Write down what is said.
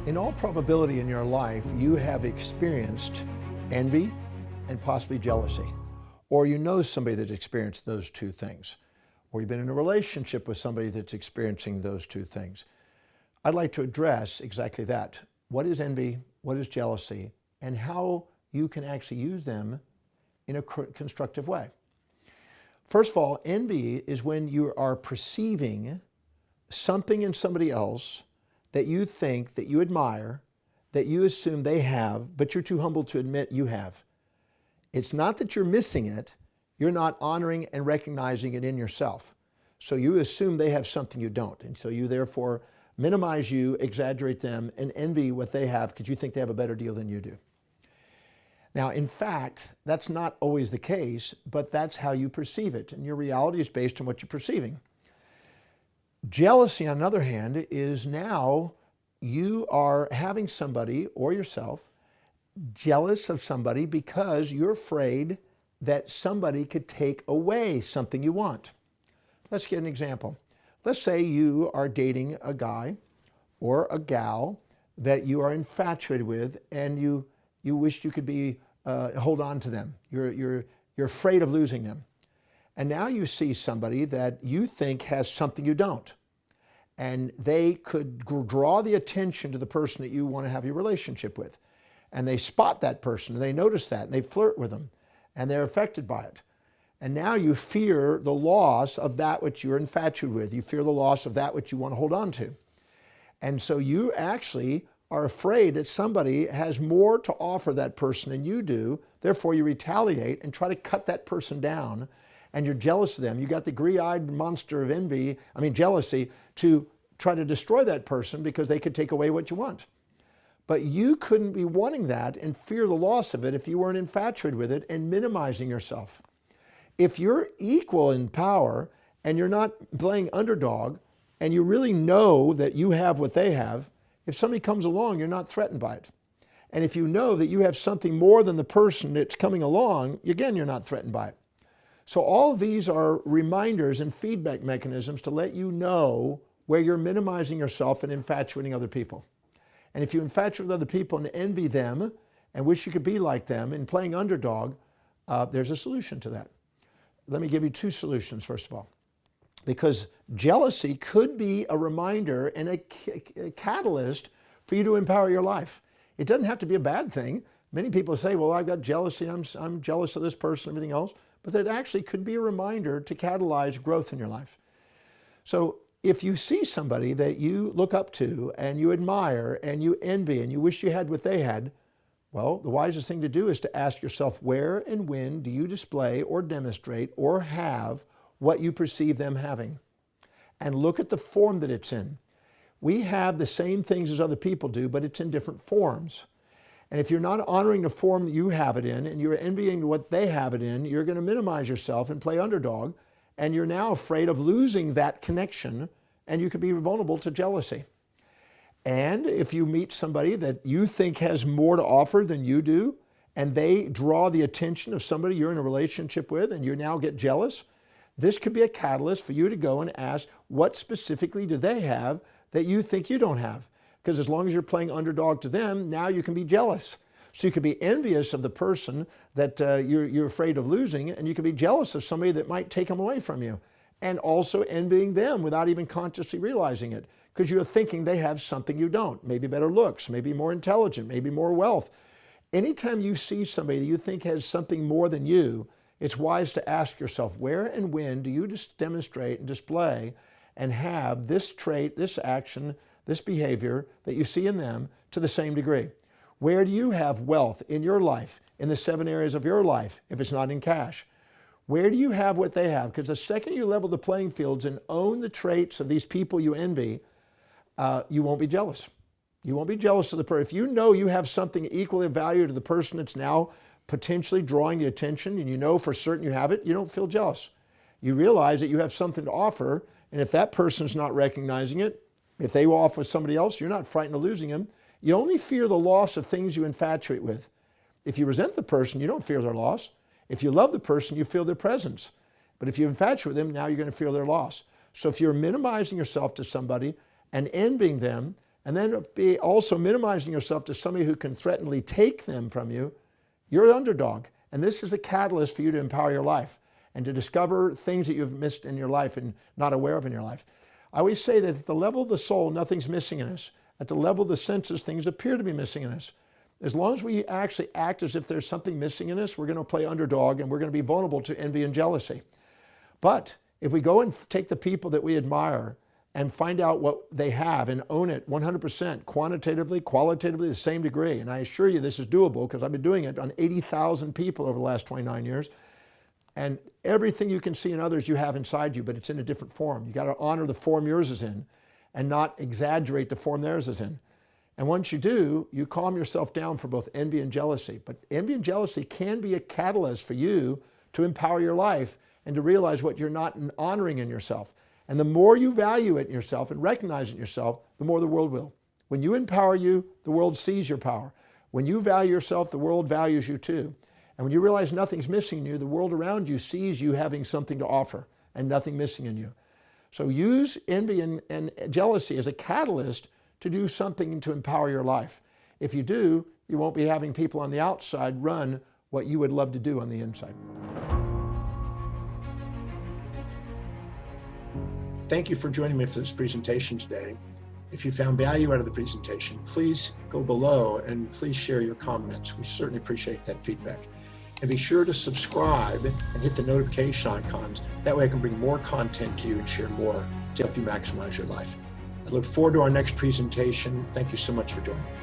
In all probability in your life, you have experienced envy and possibly jealousy. Or you know somebody that's experienced those two things. Or you've been in a relationship with somebody that's experiencing those two things. I'd like to address exactly that. What is envy? What is jealousy? And how you can actually use them in a constructive way. First of all, envy is when you are perceiving something in somebody else that you think, that you admire, that you assume they have, but you're too humble to admit you have. It's not that you're missing it, you're not honoring and recognizing it in yourself. So you assume they have something you don't, and so you therefore minimize you, exaggerate them, and envy what they have because you think they have a better deal than you do. Now, in fact, that's not always the case, but that's how you perceive it, and your reality is based on what you're perceiving. Jealousy, on the other hand, is now you are having somebody or yourself jealous of somebody because you're afraid that somebody could take away something you want. Let's get an example. Let's say you are dating a guy or a gal that you are infatuated with and you wish you could be hold on to them. You're afraid of losing them. And now you see somebody that you think has something you don't. And they could draw the attention to the person that you want to have your relationship with. And they spot that person, and they notice that, and they flirt with them, and they're affected by it. And now you fear the loss of that which you're infatuated with. You fear the loss of that which you want to hold on to. And so you actually are afraid that somebody has more to offer that person than you do. Therefore, you retaliate and try to cut that person down, and you're jealous of them. You got the grey-eyed monster of jealousy, to try to destroy that person because they could take away what you want. But you couldn't be wanting that and fear the loss of it if you weren't infatuated with it and minimizing yourself. If you're equal in power and you're not playing underdog and you really know that you have what they have, if somebody comes along, you're not threatened by it. And if you know that you have something more than the person that's coming along, again, you're not threatened by it. So all of these are reminders and feedback mechanisms to let you know where you're minimizing yourself and infatuating other people. And if you infatuate with other people and envy them and wish you could be like them and playing underdog, there's a solution to that. Let me give you two solutions, first of all. Because jealousy could be a reminder and a catalyst for you to empower your life. It doesn't have to be a bad thing. Many people say, well, I've got jealousy, I'm jealous of this person, everything else. But that actually could be a reminder to catalyze growth in your life. So if you see somebody that you look up to and you admire and you envy and you wish you had what they had, well, the wisest thing to do is to ask yourself, where and when do you display or demonstrate or have what you perceive them having? And look at the form that it's in. We have the same things as other people do, but it's in different forms. And if you're not honoring the form that you have it in and you're envying what they have it in, you're going to minimize yourself and play underdog. And you're now afraid of losing that connection, and you could be vulnerable to jealousy. And if you meet somebody that you think has more to offer than you do, and they draw the attention of somebody you're in a relationship with, and you now get jealous, this could be a catalyst for you to go and ask, what specifically do they have that you think you don't have? Because as long as you're playing underdog to them, now you can be jealous. So you could be envious of the person that you're afraid of losing, and you could be jealous of somebody that might take them away from you, and also envying them without even consciously realizing it, because you're thinking they have something you don't, maybe better looks, maybe more intelligent, maybe more wealth. Anytime you see somebody that you think has something more than you, it's wise to ask yourself, where and when do you just demonstrate and display and have this trait, this action, this behavior that you see in them to the same degree? Where do you have wealth in your life, in the 7 areas of your life, if it's not in cash? Where do you have what they have? Because the second you level the playing fields and own the traits of these people you envy, you won't be jealous. You won't be jealous of the person. If you know you have something equally of value to the person that's now potentially drawing the attention, and you know for certain you have it, you don't feel jealous. You realize that you have something to offer, and if that person's not recognizing it, if they go off with somebody else, you're not frightened of losing them. You only fear the loss of things you infatuate with. If you resent the person, you don't fear their loss. If you love the person, you feel their presence. But if you infatuate them, now you're going to feel their loss. So if you're minimizing yourself to somebody and envying them and then be also minimizing yourself to somebody who can threateningly take them from you, you're an underdog. And this is a catalyst for you to empower your life and to discover things that you've missed in your life and not aware of in your life. I always say that at the level of the soul, nothing's missing in us. At the level of the senses, things appear to be missing in us. As long as we actually act as if there's something missing in us, we're going to play underdog and we're going to be vulnerable to envy and jealousy. But if we go and take the people that we admire and find out what they have and own it 100%, quantitatively, qualitatively, the same degree, and I assure you this is doable because I've been doing it on 80,000 people over the last 29 years, and everything you can see in others you have inside you, but it's in a different form. You got to honor the form yours is in and not exaggerate the form theirs is in. And once you do, you calm yourself down for both envy and jealousy. But envy and jealousy can be a catalyst for you to empower your life and to realize what you're not honoring in yourself. And the more you value it in yourself and recognize it in yourself, the more the world will. When you empower you, the world sees your power. When you value yourself, the world values you too. And when you realize nothing's missing in you, the world around you sees you having something to offer and nothing missing in you. So use envy and jealousy as a catalyst to do something to empower your life. If you do, you won't be having people on the outside run what you would love to do on the inside. Thank you for joining me for this presentation today. If you found value out of the presentation, please go below and please share your comments. We certainly appreciate that feedback. And be sure to subscribe and hit the notification icons. That way I can bring more content to you and share more to help you maximize your life. I look forward to our next presentation. Thank you so much for joining.